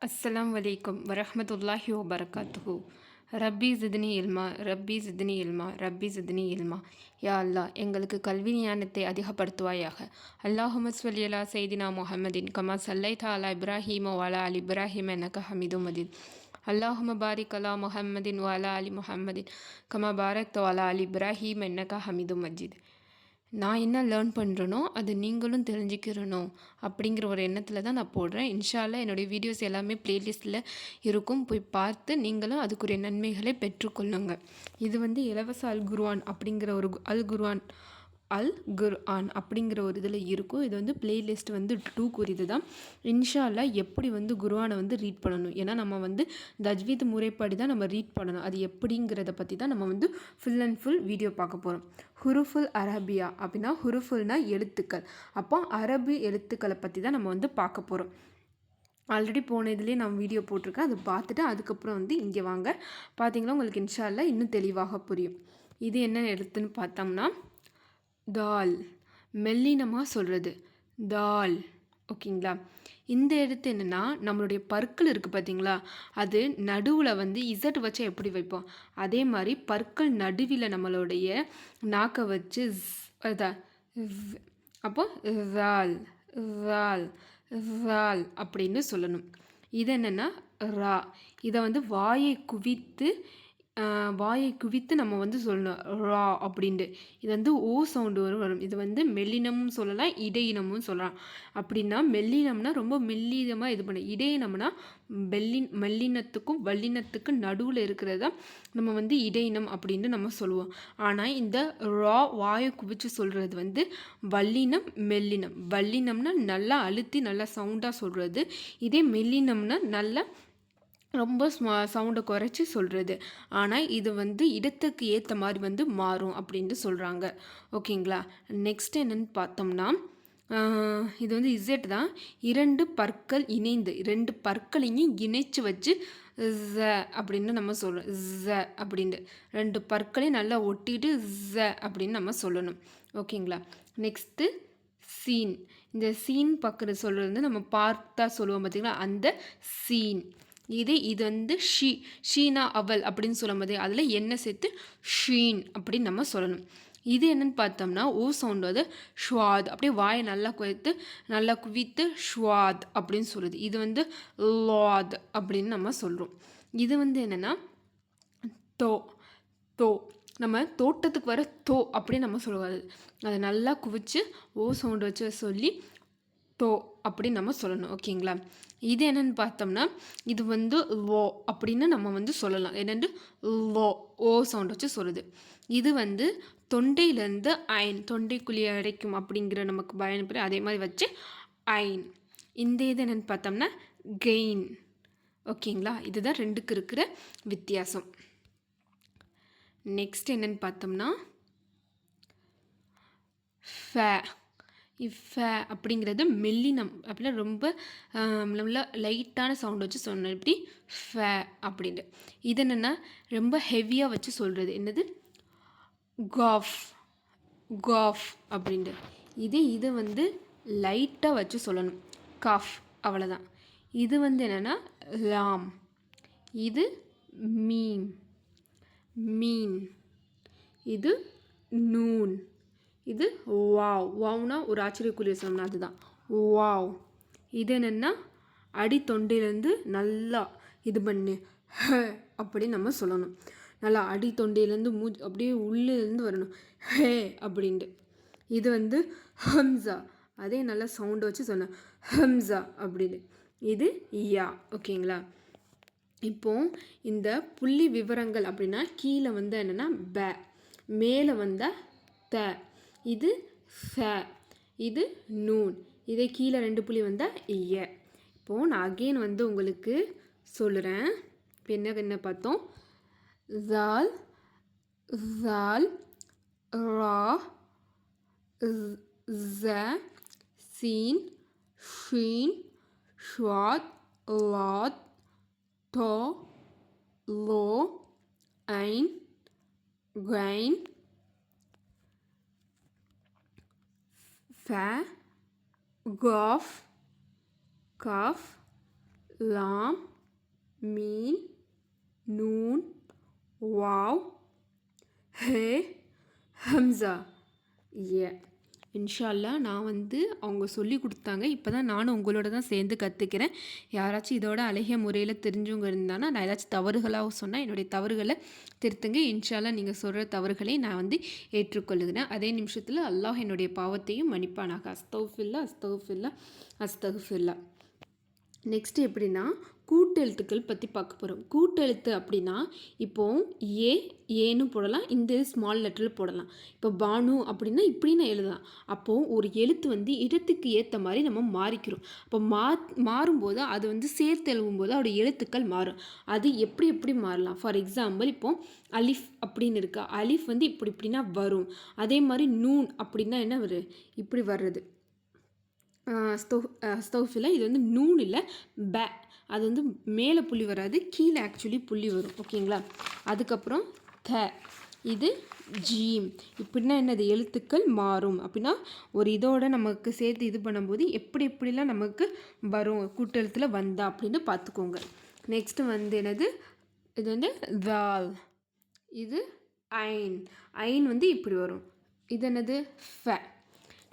அஸ்ஸலாமு அலைக்கும் வரஹ்மத்துல்லாஹி வபரகாத்துஹு. ரப்பி ஜித்னி இல்மா ரப்பி ஜித்னி இல்மா ரப்பி ஜித்னி இல்மா. யா அல்லாஹ், எங்களுக்கு கல்வி ஞானத்தை அதிகப்படுத்துவாயாக. அல்லாஹும்ம ஸல்லி அலா சைதினா முஹம்மதின் கமா ஸல்லைத அலா இப்ராஹீம வ அலா ஆலி இப்ராஹீம இன்னக ஹமீதும் மஜீத். அல்லாஹும்ம பாரிக் அலா முஹம்மதின் வ அலா ஆலி முஹம்மதின் கமா பாரக்த வ அலா ஆலி இப்ராஹீம இன்னக ஹமீதும் மஜீத். நான் என்ன லேர்ன் பண்ணுறனோ அது நீங்களும் தெரிஞ்சுக்கிறணும் அப்படிங்கிற ஒரு எண்ணத்தில் தான் நான் போடுறேன். இன்ஷா அல்லாஹ் என்னுடைய வீடியோஸ் எல்லாமே ப்ளேலிஸ்ட்டில் இருக்கும். போய் பார்த்து நீங்களும் அதுக்குரிய நன்மைகளை பெற்றுக்கொள்ளுங்க. இது வந்து இலவச அல் குர்ஆன் அப்படிங்கிற ஒரு அல் குர்ஆன் அப்படிங்கிற ஒரு இதில் இருக்கும். இது வந்து பிளேலிஸ்ட் வந்து 2 குறிது தான். இன்ஷா அல்லாஹ் எப்படி வந்து குர்ஆனை வந்து ரீட் பண்ணணும், ஏன்னா நம்ம வந்து தஜ்வீத் முறைப்படி தான் நம்ம ரீட் பண்ணணும். அது எப்படிங்கிறத பற்றி தான் நம்ம வந்து ஃபுல் அண்ட் ஃபுல் வீடியோ பார்க்க போகிறோம். ஹுருஃபுல் அரபியா அப்படின்னா ஹுருஃபுல்னா எழுத்துக்கள். அப்போ அரபு எழுத்துக்களை பற்றி தான் நம்ம வந்து பார்க்க போகிறோம். ஆல்ரெடி போன இதுலேயே நான் வீடியோ போட்டிருக்கேன், அதை பார்த்துட்டு அதுக்கப்புறம் வந்து இங்கே வாங்க. பார்த்தீங்கன்னா உங்களுக்கு இன்ஷா அல்லாஹ் இன்னும் தெளிவாக புரியும். இது என்ன எழுத்துன்னு பார்த்தோம்னா தால், மெல்லினமாக சொல்கிறது தால். ஓகேங்களா? இந்த எழுத்து என்னென்னா நம்மளுடைய பற்கள் இருக்குது பார்த்தீங்களா, அது நடுவில் வந்து இசட் வச்சா எப்படி வைப்போம் அதே மாதிரி பற்கள் நடுவில் நம்மளுடைய நாக்கை வச்சு அதான் அப்போ ரால் ரால் ரால் அப்படின்னு சொல்லணும். இது என்னென்னா ரா. இதை வந்து வாயை குவித்து நம்ம வந்து சொல்லணும் ரா அப்படின்ட்டு. இது வந்து ஓ சவுண்டு வரும். இது வந்து மெல்லினமும் சொல்லலாம், இடையினமும் சொல்லலாம். அப்படின்னா மெல்லினம்னா ரொம்ப மெல்லிதமாக இது பண்ண, இடையினம்னா மெல்லினத்துக்கும் வல்லினத்துக்கும் நடுவில் இருக்கிறத நம்ம வந்து இடையினம் அப்படின்னு நம்ம சொல்லுவோம். ஆனால் இந்த ரா வாயை குவிச்சு சொல்கிறது வந்து வல்லினம் மெல்லினம். வல்லினம்னா நல்லா அழுத்தி நல்லா சவுண்டாக சொல்கிறது, இதே மெல்லினம்னா நல்லா ரொம்ப சவுண்டை குறைச்சி சொல்கிறது. ஆனால் இது வந்து இடத்துக்கு ஏற்ற மாதிரி வந்து மாறும் அப்படின்ட்டு சொல்கிறாங்க. ஓகேங்களா? நெக்ஸ்ட் என்னென்னு பார்த்தோம்னா இது வந்து இசட் தான். 2 பற்கள் இணைந்து 2 பற்களையும் இணைச்சி வச்சு ஜ அப்படின்னு நம்ம சொல்லணும். ஜ அப்படின்ட்டு 2 பற்களையும் நல்லா ஒட்டிட்டு ஜ அப்படின்னு நம்ம சொல்லணும். ஓகேங்களா? Next scene. இந்த சீன் பக்கம் சொல்கிறது வந்து நம்ம பார்த்தா சொல்லுவோம் பார்த்தீங்களா, அந்த சீன். இது வந்து ஷீனா அவல் அப்படின்னு சொல்லும் போது அதில் என்ன சேர்த்து ஷீன் அப்படின்னு நம்ம சொல்லணும். இது என்னன்னு பார்த்தோம்னா ஓ சவுண்ட் வந்து ஷ்வாத், அப்படியே வாயை நல்லா குவித்து ஷ்வாத் அப்படின்னு சொல்லுது. இது வந்து லாத் அப்படின்னு நம்ம சொல்கிறோம். இது வந்து என்னென்னா தோ தோ. நம்ம தோட்டத்துக்கு வர தோ அப்படின்னு நம்ம சொல்லுவாது, அதை நல்லா குவிச்சு ஓ சவுண்டு வச்சு சொல்லி தோ அப்படின்னு நம்ம சொல்லணும். ஓகேங்களா? இது என்னென்னு பார்த்தோம்னா இது வந்து லோ அப்படின்னு நம்ம வந்து சொல்லலாம். என்னென்று லோ ஓ சவுண்ட் வச்சு சொல்லுது. இது வந்து தொண்டையிலேருந்து ஐன், தொண்டைக்குழியை அடைக்கும் அப்படிங்கிற நமக்கு பயன்பெற அதே மாதிரி வச்சு ஐன். இந்த இது என்னென்னு பார்த்தோம்னா கெயின். ஓகேங்களா? இதுதான் ரெண்டுக்கு இருக்கிற வித்தியாசம். நெக்ஸ்ட் என்னென்னு பார்த்தோம்னா ஃபே. அப்படிங்கிறது மெல்லினம் அப்படின்னா ரொம்ப நல்லா லைட்டான சவுண்ட் வச்சு சொன்னேன். இப்படி ஃபே அப்படின்ட்டு. இது என்னென்னா ரொம்ப ஹெவியாக வச்சு சொல்கிறது என்னது காஃப் காஃப் அப்படின்ட்டு. இது வந்து லைட்டாக வச்சு சொல்லணும் காஃப், அவ்வளோதான். இது வந்து என்னென்னா லாம். இது மீம் மீன். இது நூன். இது வாவ். வாவ்னா ஒரு ஆச்சரியக்குரிய சொன்னோம்னா அதுதான் வாவ். இது என்னென்னா அடி தொண்டையிலேருந்து நல்லா இது பண்ணு ஹ அப்படின்னு நம்ம சொல்லணும். நல்லா அடி தொண்டையிலேருந்து அப்படியே உள்ளேருந்து வரணும் ஹே அப்படின்ட்டு. இது வந்து ஹம்சா. அதே நல்லா சவுண்டை வச்சு சொன்னேன் ஹம்சா அப்படின்னு. இது யா. ஓகேங்களா? இப்போது இந்த புள்ளி விவரங்கள் அப்படின்னா கீழே வந்து என்னென்னா ப, மேலே வந்தால் த, இது ஃப, இது நூன், இதே கீழே 2 புள்ளி வந்தால் இய. இப்போது நான் அகெயின் வந்து உங்களுக்கு சொல்லுறேன். இப்போ என்ன பார்த்தோம், ஜால் ஜால் ரா ஜ சீன் ஷீன் ஷ்வாத் லாத் தோ லோ ஐன் கைன் ஃப காஃப் காஃப் லாம், மீன், நூன், வாவ், ஹே, ஹம்சா. ஏ. இன்ஷா அல்லாஹ் நான் வந்து அவங்க சொல்லி கொடுத்தாங்க. இப்போ தான் நானும் உங்களோட தான் சேர்ந்து கற்றுக்கிறேன். யாராச்சும் இதோட அழகிய முறையில் தெரிஞ்சவங்க இருந்தானா, நான் ஏதாச்சும் தவறுகளாக சொன்னால் என்னுடைய தவறுகளை திருத்துங்க. இன்ஷா அல்லாஹ் நீங்கள் சொல்கிற தவறுகளை நான் வந்து ஏற்றுக்கொள்ளுகிறேன். அதே நிமிஷத்தில் அல்லாஹ் என்னுடைய பாவத்தையும் மன்னிப்பானாக. அஸ்தக்ஃபிருல்லாஹ், அஸ்தக்ஃபிருல்லாஹ், அஸ்தக்ஃபிருல்லாஹ். நெக்ஸ்ட்டு எப்படின்னா கூட்டெழுத்துக்கள் பற்றி பார்க்க போகிறோம். கூட்டெழுத்து அப்படின்னா இப்போது ஏன்னு போடலாம், இந்த ஸ்மால் லெட்டரில் போடலாம். இப்போ பானு அப்படின்னா இப்படி நான் எழுதலாம். அப்போது ஒரு எழுத்து வந்து இடத்துக்கு ஏற்ற மாதிரி நம்ம மாறிக்கிறோம். அப்போ மாறும்போது அது வந்து சேர்த்து எழுதும்போது அதோட எழுத்துக்கள் மாறும். அது எப்படி எப்படி மாறலாம்? ஃபார் எக்ஸாம்பிள் இப்போது அலிஃப் அப்படின்னு இருக்கா, அலிஃப் வந்து இப்படின்னா வரும். அதே மாதிரி நூன் அப்படின்னா என்ன வரும்? இப்படி வர்றது. ஸ்டவ்ஃபில் இது வந்து நூன் இல்லை, பே. அது வந்து மேலே புள்ளி வராது, கீழே ஆக்சுவலி புள்ளி வரும். ஓகேங்களா? அதுக்கப்புறம் த, இது ஜீம். இப்படின்னா என்னது? எழுத்துக்கள் மாறும். அப்படின்னா ஒரு இதோட நமக்கு சேர்த்து இது பண்ணும்போது எப்படிலாம் நமக்கு வரும் கூட்டெழுத்தில் வந்தா அப்படின்னு பார்த்துக்கோங்க. நெக்ஸ்ட்டு வந்து என்னது? இது வந்து தால், இது ஐன். ஐன் வந்து இப்படி வரும். இது என்னது? ஃப.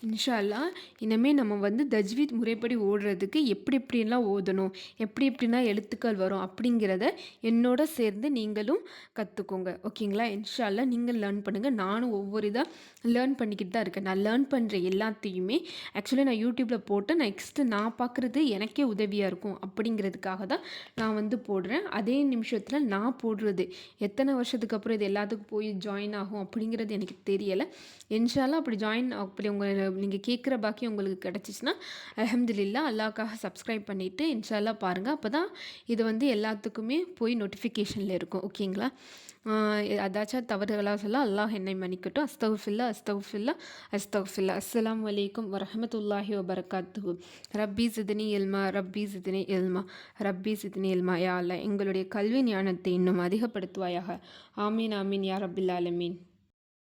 இன்ஷா அல்லாஹ் இனிமேல் நம்ம வந்து தஜ்வீத் முறைப்படி ஓடுறதுக்கு எப்படிலாம் ஓதணும், எப்படிலாம் எழுத்துக்கள் வரும் அப்படிங்கிறத என்னோட சேர்ந்து நீங்களும் கற்றுக்கோங்க. ஓகேங்களா? இன்ஷா அல்லாஹ் நீங்கள் லேர்ன் பண்ணுங்கள். நானும் ஒவ்வொரு இதாக லேர்ன் பண்ணிக்கிட்டு தான் இருக்கேன். நான் லேர்ன் பண்ணுற எல்லாத்தையுமே ஆக்சுவலி நான் யூடியூப்பில் போட்டு நெக்ஸ்ட்டு நான் பார்க்குறது எனக்கே உதவியாக இருக்கும் அப்படிங்கிறதுக்காக தான் நான் வந்து போடுறேன். அதே நிமிஷத்தில் நான் போடுறது எத்தனை வருஷத்துக்கு அப்புறம் இது எல்லாத்துக்கும் போய் ஜாயின் ஆகும் அப்படிங்கிறது எனக்கு தெரியலை. இன்ஷா அல்லாஹ் அப்படி ஜாயின் அப்படி உங்களை நீங்கள் கேட்குற பாக்கியம் உங்களுக்கு கிடச்சிச்சின்னா அல்ஹம்துலில்லாஹ், அல்லாஹ்க்காக சப்ஸ்கிரைப் பண்ணிவிட்டு இன்ஷா அல்லாஹ் பாருங்கள். அப்போ தான் இது வந்து எல்லாத்துக்குமே போய் நோட்டிஃபிகேஷனில் இருக்கும். ஓகேங்களா? அதாச்சும் தவறுகளாக சொல்ல அல்லாஹ் என்னை மன்னிக்கட்டும். அஸ்தக்ஃபிருல்லாஹ், அஸ்தக்ஃபிருல்லாஹ், அஸ்தக்ஃபிருல்லாஹ். அஸ்ஸலாமு அலைக்கும் வரஹ்மத்துல்லாஹி வபரகாத்துஹு. ரப்பி ஸித்னி இல்மா, ரப்பி ஸித்னி இல்மா, ரப்பி ஸித்னி இல்மா. யா அல்லாஹ் எங்களுடைய கல்வி ஞானத்தை இன்னும் அதிகப்படுத்துவாயாக. ஆமீன் ஆமீன் யா ரப்பில் ஆலமீன்.